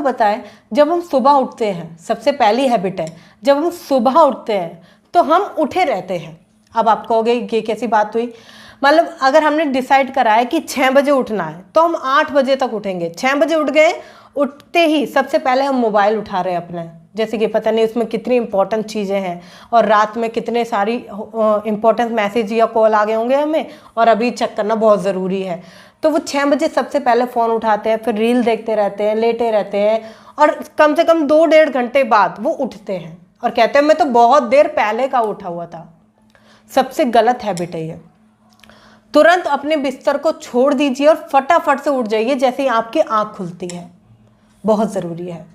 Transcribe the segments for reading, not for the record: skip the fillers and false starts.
बताएं, जब हम सुबह उठते हैं, सबसे पहली हैबिट है, जब हम सुबह उठते हैं तो हम उठे रहते हैं। अब आप कहोगे ये कैसी बात हुई, मतलब अगर हमने डिसाइड करा है कि 6 बजे उठना है तो हम 8 बजे तक उठेंगे। 6 बजे उठ गए, उठते ही सबसे पहले हम मोबाइल उठा रहे हैं अपना, जैसे कि पता नहीं उसमें कितनी इंपॉर्टेंट चीज़ें हैं और रात में कितने सारी इंपॉर्टेंट मैसेज या कॉल आ गए होंगे हमें और अभी चेक करना बहुत ज़रूरी है। तो वो 6 बजे सबसे पहले फ़ोन उठाते हैं, फिर रील देखते रहते हैं, लेटे रहते हैं और कम से कम 2-1.5 घंटे बाद वो उठते हैं और कहते हैं मैं तो बहुत देर पहले का उठा हुआ था। सबसे गलत हैबिट है ये। तुरंत अपने बिस्तर को छोड़ दीजिए और फटाफट से उठ जाइए जैसे ही आपकी आँख खुलती है, बहुत ज़रूरी है।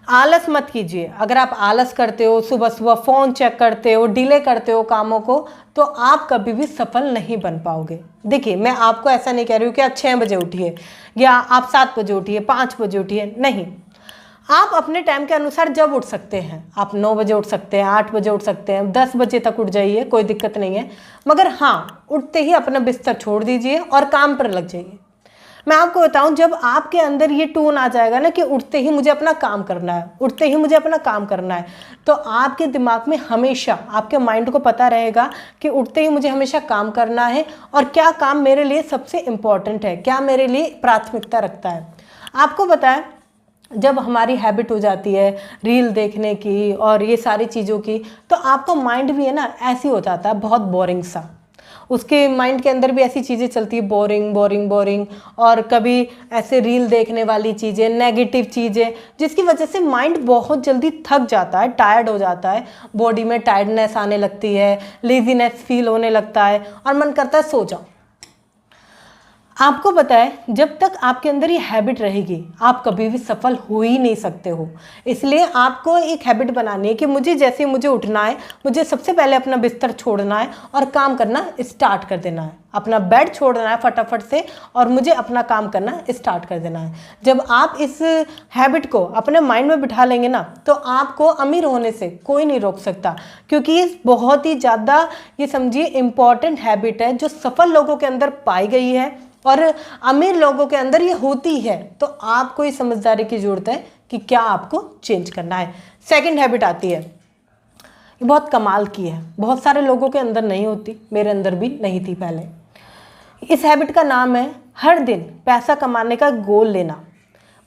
आलस मत कीजिए। अगर आप आलस करते हो, सुबह सुबह फ़ोन चेक करते हो, डिले करते हो कामों को, तो आप कभी भी सफल नहीं बन पाओगे। देखिए, मैं आपको ऐसा नहीं कह रही हूँ कि आप 6 बजे उठिए या आप 7 बजे उठिए, 5 बजे उठिए, नहीं। आप अपने टाइम के अनुसार जब उठ सकते हैं, आप 9 बजे उठ सकते हैं, 8 बजे उठ सकते हैं, 10 बजे तक उठ जाइए, कोई दिक्कत नहीं है। मगर हाँ, उठते ही अपना बिस्तर छोड़ दीजिए और काम पर लग जाइए। मैं आपको बताऊं, जब आपके अंदर ये टोन आ जाएगा ना कि उठते ही मुझे अपना काम करना है, उठते ही मुझे अपना काम करना है, तो आपके दिमाग में हमेशा, आपके माइंड को पता रहेगा कि उठते ही मुझे हमेशा काम करना है और क्या काम मेरे लिए सबसे इम्पॉर्टेंट है, क्या मेरे लिए प्राथमिकता रखता है। आपको पता है, जब हमारी हैबिट हो जाती है रील देखने की और ये सारी चीज़ों की, तो आपका माइंड भी है ना ऐसे हो जाता है, बहुत बोरिंग सा। उसके माइंड के अंदर भी ऐसी चीज़ें चलती है, बोरिंग बोरिंग बोरिंग, और कभी ऐसे रील देखने वाली चीज़ें, नेगेटिव चीज़ें, जिसकी वजह से माइंड बहुत जल्दी थक जाता है, टायर्ड हो जाता है, बॉडी में टायर्डनेस आने लगती है, लेजीनेस फील होने लगता है और मन करता है सो जाओ। आपको पता है, जब तक आपके अंदर ये हैबिट रहेगी आप कभी भी सफल हो ही नहीं सकते हो। इसलिए आपको एक हैबिट बनानी है कि मुझे उठना है, मुझे सबसे पहले अपना बिस्तर छोड़ना है और काम करना स्टार्ट कर देना है, अपना बेड छोड़ना है फटाफट से और मुझे अपना काम करना स्टार्ट कर देना है। जब आप इस हैबिट को अपने माइंड में बिठा लेंगे ना, तो आपको अमीर होने से कोई नहीं रोक सकता, क्योंकि ये बहुत ही ज़्यादा, ये समझिए, इम्पॉर्टेंट हैबिट है जो सफल लोगों के अंदर पाई गई है और अमीर लोगों के अंदर ये होती है। तो आपको ये समझदारी की जरूरत है कि क्या आपको चेंज करना है। सेकंड हैबिट आती है, ये बहुत कमाल की है, बहुत सारे लोगों के अंदर नहीं होती, मेरे अंदर भी नहीं थी पहले। इस हैबिट का नाम है हर दिन पैसा कमाने का गोल लेना।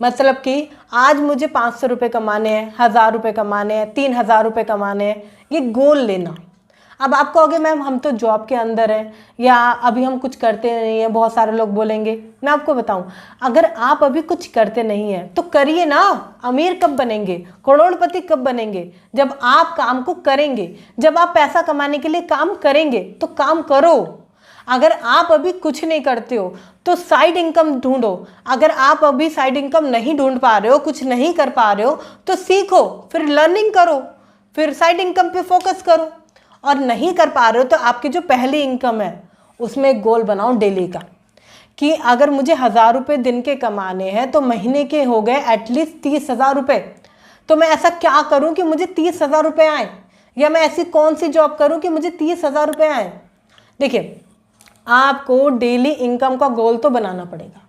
मतलब कि आज मुझे 500 रुपये कमाने हैं, 1000 रुपये कमाने हैं, 3000 रुपये कमाने हैं, ये गोल लेना। अब आप कहोगे मैम हम तो जॉब के अंदर हैं या अभी हम कुछ करते नहीं हैं, बहुत सारे लोग बोलेंगे। मैं आपको बताऊं, अगर आप अभी कुछ करते नहीं हैं तो करिए ना। अमीर कब बनेंगे, करोड़पति कब बनेंगे? जब आप काम को करेंगे, जब आप पैसा कमाने के लिए काम करेंगे तो काम करो। अगर आप अभी कुछ नहीं करते हो तो साइड इनकम ढूंढो। अगर आप अभी साइड इनकम नहीं ढूंढ पा रहे हो, कुछ नहीं कर पा रहे हो, तो सीखो, फिर लर्निंग करो, फिर साइड इनकम पे फोकस करो। और नहीं कर पा रहे हो तो आपकी जो पहली इनकम है उसमें एक गोल बनाओ डेली का, कि अगर मुझे 1000 रुपये दिन के कमाने हैं तो महीने के हो गए एटलीस्ट 30,000 रुपये। तो मैं ऐसा क्या करूं कि मुझे 30,000 रुपये आए, या मैं ऐसी कौन सी जॉब करूं कि मुझे 30,000 रुपये आए? देखिए, आपको डेली इनकम का गोल तो बनाना पड़ेगा।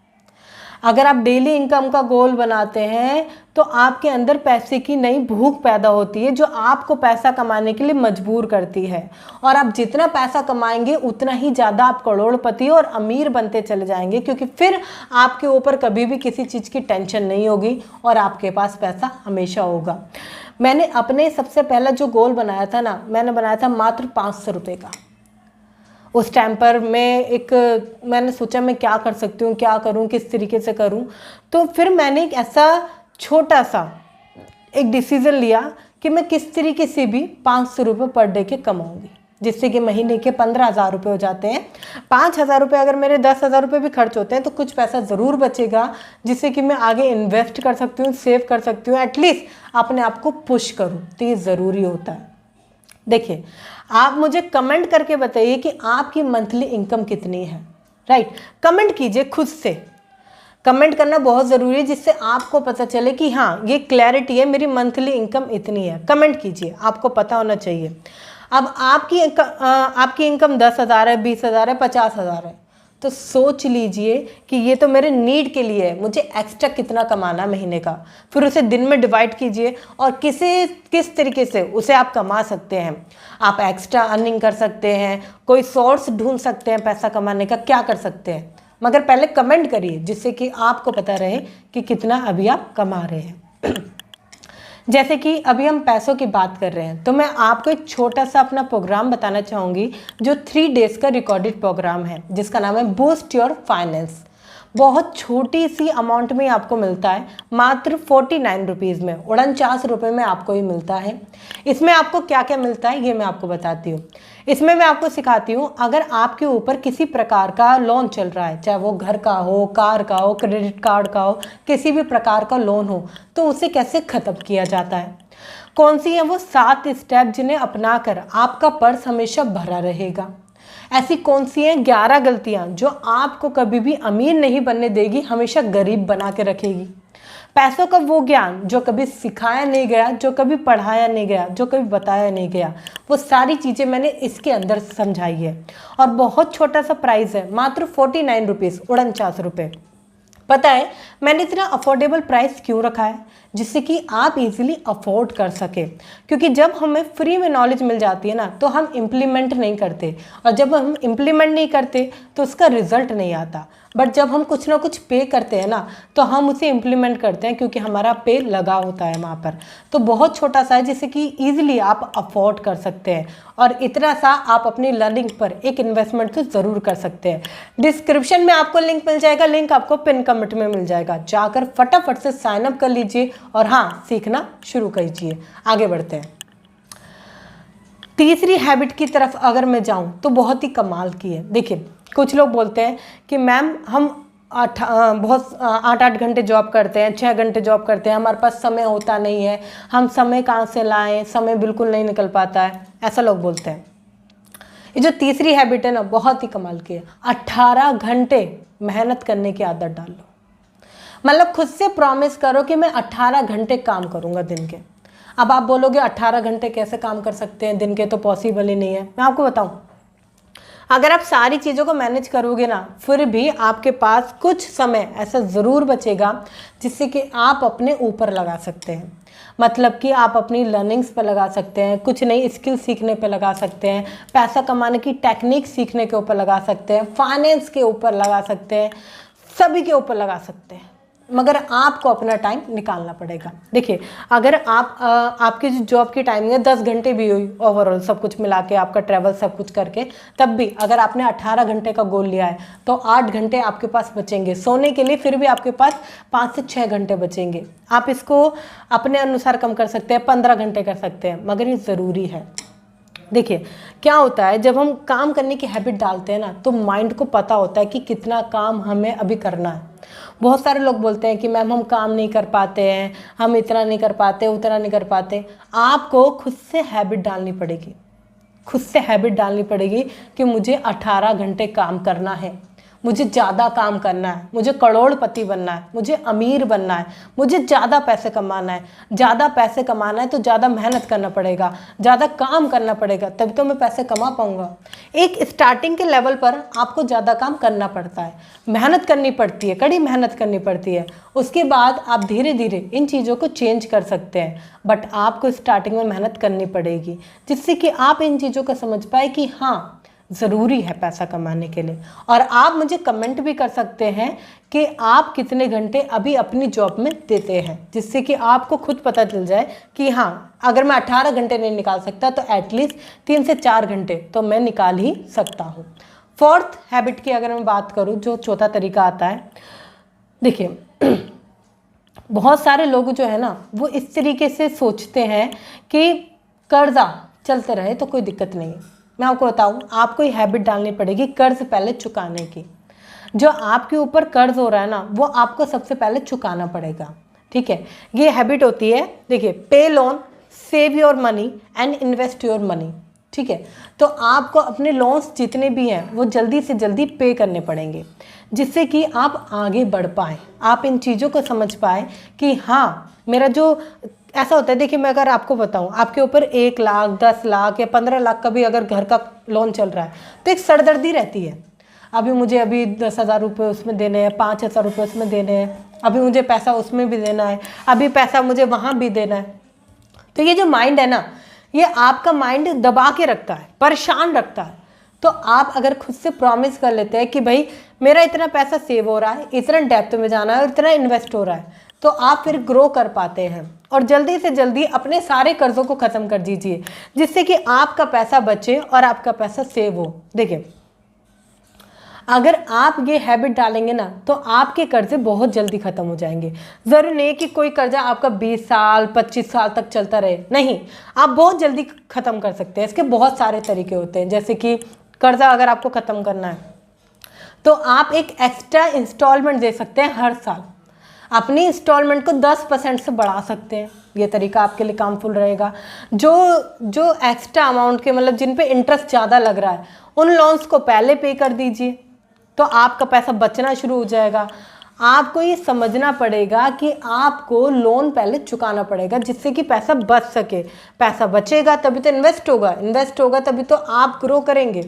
अगर आप डेली इनकम का गोल बनाते हैं तो आपके अंदर पैसे की नई भूख पैदा होती है जो आपको पैसा कमाने के लिए मजबूर करती है। और आप जितना पैसा कमाएंगे उतना ही ज़्यादा आप करोड़पति और अमीर बनते चले जाएंगे, क्योंकि फिर आपके ऊपर कभी भी किसी चीज़ की टेंशन नहीं होगी और आपके पास पैसा हमेशा होगा। मैंने अपने सबसे पहला जो गोल बनाया था ना, मैंने बनाया था मात्र 500 रुपये का। उस टाइम पर मैंने सोचा मैं क्या कर सकती हूँ, क्या करूँ, किस तरीके से करूँ। तो फिर मैंने एक ऐसा छोटा सा एक डिसीज़न लिया कि मैं किस तरीके से भी 500 रुपये पर डे के कमाऊँगी, जिससे कि महीने के 15,000 रुपये हो जाते हैं। 5,000 रुपये अगर मेरे 10,000 रुपये भी खर्च होते हैं तो कुछ पैसा ज़रूर बचेगा, जिससे कि मैं आगे इन्वेस्ट कर सकती हूँ, सेव कर सकती हूँ, एटलीस्ट अपने आप को पुश करूँ। तो ये ज़रूरी होता है। देखिए, आप मुझे कमेंट करके बताइए कि आपकी मंथली इनकम कितनी है। राइट, कमेंट कीजिए, खुद से कमेंट करना बहुत ज़रूरी है, जिससे आपको पता चले कि हाँ, ये क्लैरिटी है, मेरी मंथली इनकम इतनी है। कमेंट कीजिए, आपको पता होना चाहिए। अब आपकी इनकम 10,000 है, 20,000 है, 50,000 है, तो सोच लीजिए कि ये तो मेरे नीड के लिए है, मुझे एक्स्ट्रा कितना कमाना महीने का, फिर उसे दिन में डिवाइड कीजिए और किस तरीके से उसे आप कमा सकते हैं। आप एक्स्ट्रा अर्निंग कर सकते हैं, कोई सोर्स ढूंढ सकते हैं पैसा कमाने का, क्या कर सकते हैं, मगर पहले कमेंट करिए जिससे कि आपको पता रहे कि कितना अभी आप कमा रहे हैं। जैसे कि अभी हम पैसों की बात कर रहे हैं, तो मैं आपको एक छोटा सा अपना प्रोग्राम बताना चाहूँगी जो 3 डेज़ का रिकॉर्डेड प्रोग्राम है, जिसका नाम है बूस्ट योर फाइनेंस। बहुत छोटी सी अमाउंट में आपको मिलता है, मात्र 49 रुपीज़ में, 49 रुपये में आपको ये मिलता है। इसमें आपको क्या क्या मिलता है ये मैं आपको बताती हूँ। इसमें मैं आपको सिखाती हूँ, अगर आपके ऊपर किसी प्रकार का लोन चल रहा है, चाहे वो घर का हो, कार का हो, क्रेडिट कार्ड का हो, किसी भी प्रकार का लोन हो, तो उसे कैसे ख़त्म किया जाता है, कौन सी है वो 7 स्टेप जिन्हें अपनाकर आपका पर्स हमेशा भरा रहेगा। ऐसी कौन सी हैं 11 गलतियां जो आपको कभी भी अमीर नहीं बनने देगी, हमेशा गरीब बना के रखेगी। पैसों का वो ज्ञान जो कभी सिखाया नहीं गया, जो कभी पढ़ाया नहीं गया, जो कभी बताया नहीं गया, वो सारी चीज़ें मैंने इसके अंदर समझाई है। और बहुत छोटा सा प्राइस है, मात्र 49 रुपीज़, 49 रुपये। पता है मैंने इतना अफोर्डेबल प्राइस क्यों रखा है, जिससे कि आप इजीली अफोर्ड कर सके। क्योंकि जब हमें फ्री में नॉलेज मिल जाती है ना, तो हम इम्प्लीमेंट नहीं करते, और जब हम इम्प्लीमेंट नहीं करते तो उसका रिजल्ट नहीं आता। बट जब हम कुछ ना कुछ पे करते हैं ना, तो हम उसे इम्प्लीमेंट करते हैं, क्योंकि हमारा पे लगा होता है वहाँ पर। तो बहुत छोटा सा है जिससे कि ईजिली आप अफोर्ड कर सकते हैं, और इतना सा आप अपनी लर्निंग पर एक इन्वेस्टमेंट तो ज़रूर कर सकते हैं। डिस्क्रिप्शन में आपको लिंक मिल जाएगा, लिंक आपको पिन कमेंट में मिल जाएगा, जाकर फटाफट से साइन अप कर लीजिए और हाँ, सीखना शुरू कीजिए। आगे बढ़ते हैं। तीसरी हैबिट की तरफ अगर मैं जाऊं तो बहुत ही कमाल की है। देखिए, कुछ लोग बोलते हैं कि मैम हम 8 घंटे जॉब करते हैं, 6 घंटे जॉब करते हैं, हमारे पास समय होता नहीं है, हम समय कहाँ से लाएं, समय बिल्कुल नहीं निकल पाता है, ऐसा लोग बोलते हैं। ये जो तीसरी हैबिट है ना, बहुत ही कमाल की है। 18 घंटे मेहनत करने की आदत डाल लो। मतलब खुद से प्रॉमिस करो कि मैं 18 घंटे काम करूँगा दिन के। अब आप बोलोगे 18 घंटे कैसे काम कर सकते हैं दिन के, तो पॉसिबल ही नहीं है। मैं आपको बताऊं, अगर आप सारी चीज़ों को मैनेज करोगे ना, फिर भी आपके पास कुछ समय ऐसा ज़रूर बचेगा जिससे कि आप अपने ऊपर लगा सकते हैं। मतलब कि आप अपनी लर्निंग्स पर लगा सकते हैं, कुछ नई स्किल सीखने पे लगा सकते हैं, पैसा कमाने की टेक्निक सीखने के ऊपर लगा सकते हैं, फाइनेंस के ऊपर लगा सकते हैं, सभी के ऊपर लगा सकते हैं, मगर आपको अपना टाइम निकालना पड़ेगा। देखिए, अगर आपकी जो जॉब की टाइमिंग है 10 घंटे भी हुई ओवरऑल सब कुछ मिला के, आपका ट्रैवल सब कुछ करके, तब भी अगर आपने 18 घंटे का गोल लिया है तो 8 घंटे आपके पास बचेंगे सोने के लिए, फिर भी आपके पास 5 से 6 घंटे बचेंगे। आप इसको अपने अनुसार कम कर सकते हैं, 15 घंटे कर सकते हैं, मगर ये ज़रूरी है। देखिए, क्या होता है जब हम काम करने की हैबिट डालते हैं ना, तो माइंड को पता होता है कि कितना काम हमें अभी करना है। बहुत सारे लोग बोलते हैं कि मैम हम काम नहीं कर पाते हैं, हम इतना नहीं कर पाते, उतना नहीं कर पाते। आपको खुद से हैबिट डालनी पड़ेगी, खुद से हैबिट डालनी पड़ेगी कि मुझे 18 घंटे काम करना है, मुझे ज़्यादा काम करना है, मुझे करोड़पति बनना है, मुझे अमीर बनना है, मुझे ज़्यादा पैसे कमाना है। ज़्यादा पैसे कमाना है तो ज़्यादा मेहनत करना पड़ेगा, ज़्यादा काम करना पड़ेगा, तभी तो मैं पैसे कमा पाऊँगा। एक स्टार्टिंग के लेवल पर आपको ज़्यादा काम करना पड़ता है, मेहनत करनी पड़ती है, कड़ी मेहनत करनी पड़ती है। उसके बाद आप धीरे धीरे इन चीज़ों को चेंज कर सकते हैं, बट आपको स्टार्टिंग में मेहनत करनी पड़ेगी, जिससे कि आप इन चीज़ों को समझ पाए कि हाँ, ज़रूरी है पैसा कमाने के लिए। और आप मुझे कमेंट भी कर सकते हैं कि आप कितने घंटे अभी अपनी जॉब में देते हैं, जिससे कि आपको खुद पता चल जाए कि हाँ, अगर मैं 18 घंटे नहीं निकाल सकता तो एटलीस्ट 3 से 4 घंटे तो मैं निकाल ही सकता हूँ। फोर्थ हैबिट की अगर मैं बात करूँ, जो चौथा तरीका आता है, देखिए बहुत सारे लोग जो है ना, वो इस तरीके से सोचते हैं कि कर्जा चलते रहे तो कोई दिक्कत नहीं है। मैं आपको बताऊं, आपको ये हैबिट डालनी पड़ेगी कर्ज पहले चुकाने की। जो आपके ऊपर कर्ज हो रहा है ना, वो आपको सबसे पहले चुकाना पड़ेगा, ठीक है। ये हैबिट होती है, देखिए, पे loan, save your money and invest your money, ठीक है। तो आपको अपने लोन्स जितने भी हैं वो जल्दी से जल्दी पे करने पड़ेंगे, जिससे कि आप आगे बढ़ पाएँ, आप इन चीज़ों को समझ पाएँ कि हाँ, मेरा जो ऐसा होता है। देखिए, मैं अगर आपको बताऊं, आपके ऊपर 1 लाख, 10 लाख या 15 लाख का भी अगर घर का लोन चल रहा है तो एक सरदर्दी रहती है। अभी मुझे अभी 10,000 रुपये उसमें देने हैं, 5,000 रुपये उसमें देने हैं, अभी मुझे पैसा उसमें भी देना है, अभी पैसा मुझे वहाँ भी देना है। तो ये जो माइंड है ना, ये आपका माइंड दबा के रखता है, परेशान रखता है। तो आप अगर खुद से प्रॉमिस कर लेते हैं कि भाई मेरा इतना पैसा सेव हो रहा है, इतना डेप्थ में जाना है और इतना इन्वेस्ट हो रहा है, तो आप फिर ग्रो कर पाते हैं। और जल्दी से जल्दी अपने सारे कर्जों को ख़त्म कर दीजिए, जिससे कि आपका पैसा बचे और आपका पैसा सेव हो। देखिए, अगर आप ये हैबिट डालेंगे ना, तो आपके कर्जे बहुत जल्दी ख़त्म हो जाएंगे। ज़रूरी नहीं है कि कोई कर्जा आपका 20 साल 25 साल तक चलता रहे, नहीं, आप बहुत जल्दी ख़त्म कर सकते हैं। इसके बहुत सारे तरीके होते हैं। जैसे कि कर्जा अगर आपको ख़त्म करना है, तो आप एक एक्स्ट्रा इंस्टॉलमेंट दे सकते हैं हर साल। अपनी इंस्टॉलमेंट को 10% से बढ़ा सकते हैं। ये तरीका आपके लिए कामफुल रहेगा। जो एक्स्ट्रा अमाउंट के, मतलब जिन पे इंटरेस्ट ज़्यादा लग रहा है, उन लोन्स को पहले पे कर दीजिए, तो आपका पैसा बचना शुरू हो जाएगा। आपको ये समझना पड़ेगा कि आपको लोन पहले चुकाना पड़ेगा, जिससे कि पैसा बच सके। पैसा बचेगा तभी तो इन्वेस्ट होगा, इन्वेस्ट होगा तभी तो आप ग्रो करेंगे,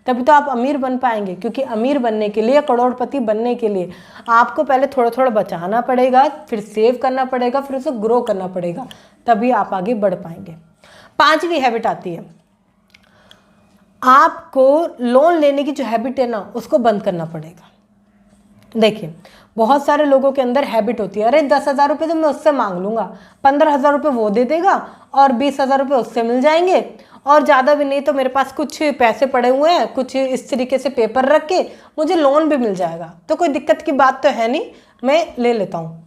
तभी तो आप अमीर बन पाएंगे। क्योंकि अमीर बनने के लिए, करोड़पति बनने के लिए आपको पहले थोड़ा थोड़ा बचाना पड़ेगा, फिर सेव करना पड़ेगा, फिर उसे ग्रो करना पड़ेगा, तभी आप आगे बढ़ पाएंगे। 5वीं हैबिट आती है, आपको लोन लेने की जो हैबिट है ना, उसको बंद करना पड़ेगा। देखिए, बहुत सारे लोगों के अंदर हैबिट होती है, अरे 10,000 रुपये तो मैं उससे मांग लूँगा, 15,000 रुपये वो दे देगा और 20,000 रुपये उससे मिल जाएंगे, और ज़्यादा भी नहीं तो मेरे पास कुछ पैसे पड़े हुए हैं, कुछ इस तरीके से पेपर रख के मुझे लोन भी मिल जाएगा, तो कोई दिक्कत की बात तो है नहीं, मैं ले लेता हूँ।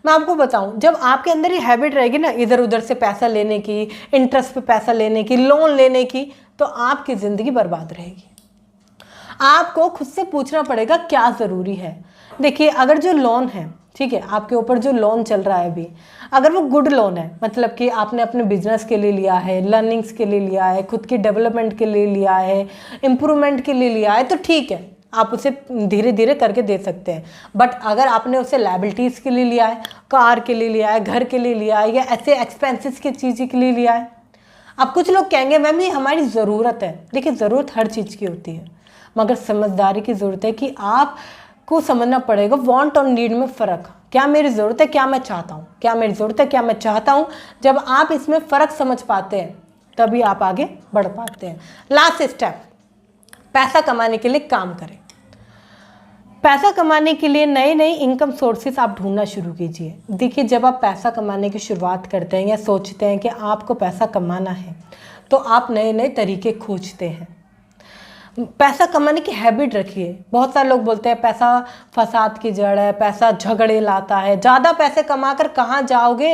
मैं आपको बताऊं, जब आपके अंदर ये हैबिट रहेगी ना इधर उधर से पैसा लेने की, इंटरेस्ट पे पैसा लेने की, लोन लेने की, तो आपकी ज़िंदगी बर्बाद रहेगी। आपको खुद से पूछना पड़ेगा क्या ज़रूरी है। देखिए, अगर जो लोन है, ठीक है, आपके ऊपर जो लोन चल रहा है अभी, अगर वो गुड लोन है, मतलब कि आपने अपने बिजनेस के लिए लिया है, लर्निंग्स के लिए लिया है, खुद की डेवलपमेंट के लिए लिया है, इम्प्रूवमेंट के लिए लिया है, तो ठीक है, आप उसे धीरे धीरे करके दे सकते हैं। बट अगर आपने उसे लायबिलिटीज़ के लिए लिया है, कार के लिए लिया है, घर के लिए लिया है, या ऐसे एक्सपेंसेस की चीज़ के लिए लिया है, अब कुछ लोग कहेंगे मैम ये हमारी ज़रूरत है। देखिए, ज़रूरत हर चीज़ की होती है, मगर समझदारी की ज़रूरत है कि आपको समझना पड़ेगा वांट और नीड में फ़र्क। क्या मेरी ज़रूरत है, क्या मैं चाहता हूँ, क्या मेरी ज़रूरत है, क्या मैं चाहता हूँ। जब आप इसमें फ़र्क समझ पाते हैं, तभी आप आगे बढ़ पाते हैं। लास्ट स्टेप, पैसा कमाने के लिए काम करें। पैसा कमाने के लिए नए नए इनकम सोर्सेस आप ढूंढना शुरू कीजिए। देखिए, जब आप पैसा कमाने की शुरुआत करते हैं या सोचते हैं कि आपको पैसा कमाना है, तो आप नए नए तरीके खोजते हैं। पैसा कमाने की हैबिट रखिए। बहुत सारे लोग बोलते हैं पैसा फसाद की जड़ है, पैसा झगड़े लाता है, ज़्यादा पैसे कमाकर कहाँ जाओगे,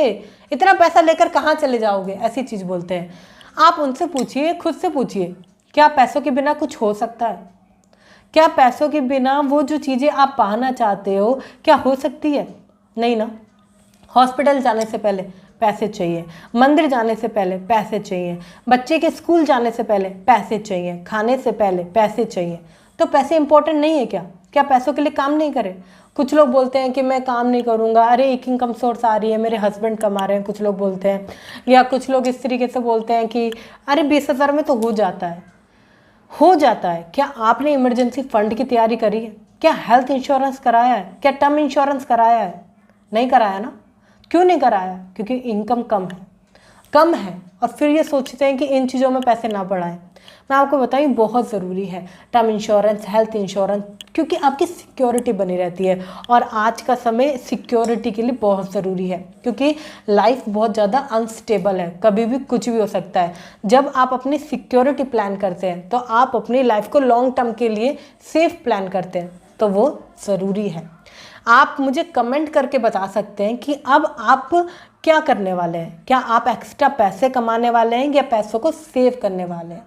इतना पैसा लेकर कहाँ चले जाओगे, ऐसी चीज़ बोलते हैं। आप उनसे पूछिए, खुद से पूछिए, क्या पैसों के बिना कुछ हो सकता है? क्या पैसों के बिना वो जो चीज़ें आप पाना चाहते हो क्या हो सकती है? नहीं ना। हॉस्पिटल जाने से पहले पैसे चाहिए, मंदिर जाने से पहले पैसे चाहिए, बच्चे के स्कूल जाने से पहले पैसे चाहिए, खाने से पहले पैसे चाहिए। तो पैसे इंपॉर्टेंट नहीं है क्या? क्या पैसों के लिए काम नहीं करें? कुछ लोग बोलते हैं कि मैं काम नहीं करूँगा, अरे एक इनकम सोर्स आ रही है, मेरे हस्बैंड कमा रहे हैं, कुछ लोग बोलते हैं। या कुछ लोग इस तरीके से बोलते हैं कि अरे 20,000 में तो हो जाता है। क्या आपने इमरजेंसी फंड की तैयारी करी है? क्या हेल्थ इंश्योरेंस कराया है? क्या टर्म इंश्योरेंस कराया है? नहीं कराया ना। क्यों नहीं कराया? क्योंकि इनकम कम है और फिर ये सोचते हैं कि इन चीज़ों में पैसे ना बढ़ाएं। मैं आपको बताऊँ, बहुत ज़रूरी है टर्म इंश्योरेंस, हेल्थ इंश्योरेंस, क्योंकि आपकी सिक्योरिटी बनी रहती है। और आज का समय सिक्योरिटी के लिए बहुत ज़रूरी है, क्योंकि लाइफ बहुत ज़्यादा अनस्टेबल है, कभी भी कुछ भी हो सकता है। जब आप अपनी सिक्योरिटी प्लान करते हैं, तो आप अपनी लाइफ को लॉन्ग टर्म के लिए सेफ प्लान करते हैं, तो वो ज़रूरी है। आप मुझे कमेंट करके बता सकते हैं कि अब आप क्या करने वाले हैं। क्या आप एक्स्ट्रा पैसे कमाने वाले हैं या पैसों को सेव करने वाले हैं?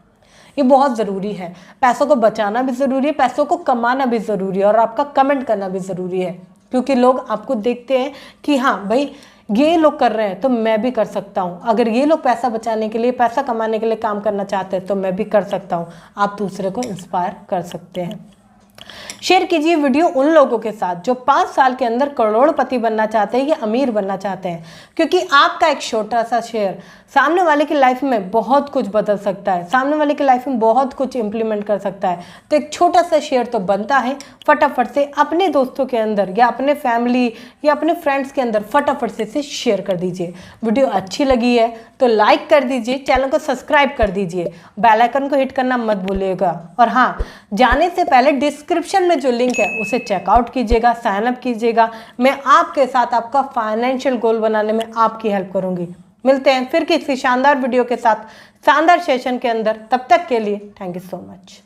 ये बहुत ज़रूरी है। पैसों को बचाना भी ज़रूरी है, पैसों को कमाना भी ज़रूरी है, और आपका कमेंट करना भी ज़रूरी है, क्योंकि लोग आपको देखते हैं कि हाँ भाई ये लोग कर रहे हैं तो मैं भी कर सकता हूँ। अगर ये लोग पैसा बचाने के लिए, पैसा कमाने के लिए काम करना चाहते हैं तो मैं भी कर सकता हूँ। आप दूसरे को इंस्पायर कर सकते हैं। शेयर कीजिए वीडियो उन लोगों के साथ जो 5 साल के अंदर करोड़पति बनना चाहते हैं या अमीर बनना चाहते हैं, क्योंकि आपका एक छोटा सा शेयर सामने वाले की लाइफ में बहुत कुछ बदल सकता है, सामने वाले की लाइफ में बहुत कुछ इंप्लीमेंट कर सकता है। तो एक छोटा सा शेयर तो बनता है, फटाफट से अपने दोस्तों के अंदर या अपने फैमिली या अपने फ्रेंड्स के अंदर फटाफट से इसे शेयर कर दीजिए। वीडियो अच्छी लगी है तो लाइक कर दीजिए, चैनल को सब्सक्राइब कर दीजिए, बेल आइकन को हिट करना मत भूलिएगा। और हाँ, जाने से पहले डिस्क्रिप्शन में जो लिंक है उसे चेकआउट कीजिएगा, साइन अप कीजिएगा। मैं आपके साथ आपका फाइनेंशियल गोल बनाने में आपकी हेल्प करूंगी। मिलते हैं फिर किसी शानदार वीडियो के साथ शानदार सेशन के अंदर। तब तक के लिए थैंक यू सो मच।